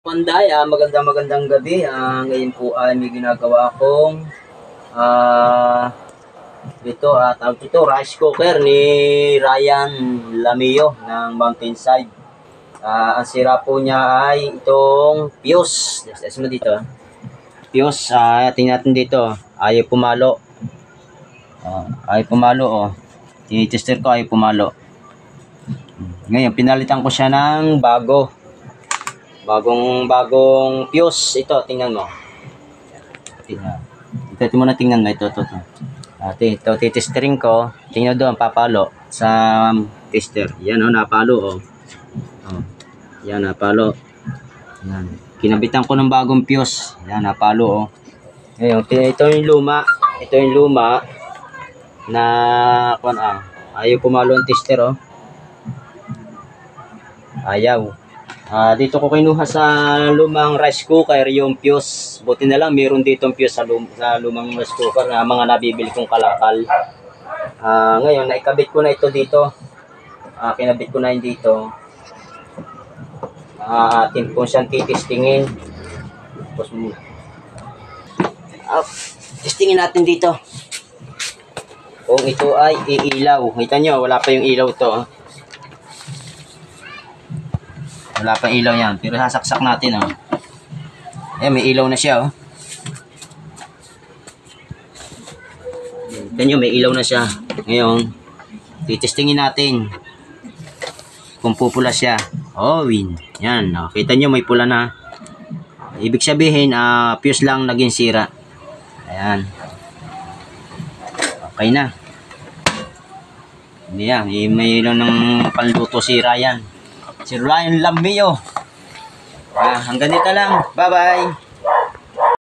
Panday, magandang gabi. Ngayon po ay may ginagawa akong tawag ito, rice cooker ni Ryan Lamio ng Mountainside. Ang sira po niya ay itong fuse. Yes, mo dito. Fuse, tingnan natin dito. Ayaw pumalo. Ayaw pumalo, oh. I-tester ko, ayaw pumalo. Ngayon, pinalitan ko siya ng bagong fuse. Ito, tingnan mo. Ito muna tingnan mo. Ito. Ito, titestering ko. Tingnan doon, papalo sa tester. Yan, oh, napalo, oh. Yan, napalo. Yan. Kinabitan ko ng bagong fuse. Yan, napalo, oh. Ngayon, ito yung luma. Ito yung luma na, ayaw pumalo ang tester, oh. Ayaw. Dito ko kinuha sa lumang rice cooker yung fuse. Buti na lang meron ditong fuse sa lumang rice cooker na mga nabibili kong kalakal. Ngayon, naikabit ko na ito dito. Kinabit ko na yun dito. Atin po siyang titistingin. Testingin natin dito. Kung ito ay iilaw. Kita nyo, wala pa yung ilaw to. Wala pa ilaw yan. Pero sasaksak natin, oh. Ayan, may ilaw na siya, oh. Tignan nyo, may ilaw na siya. Ngayon, titestingin natin kung pupula siya. Oh, win. Yan, oh. Kita nyo, may pula na. Ibig sabihin, fuse lang naging sira. Ayan. Okay na. Yan, may ilaw ng panluto si Ryan. Si Ryan Lamio. Hanggang dito lang. Bye-bye.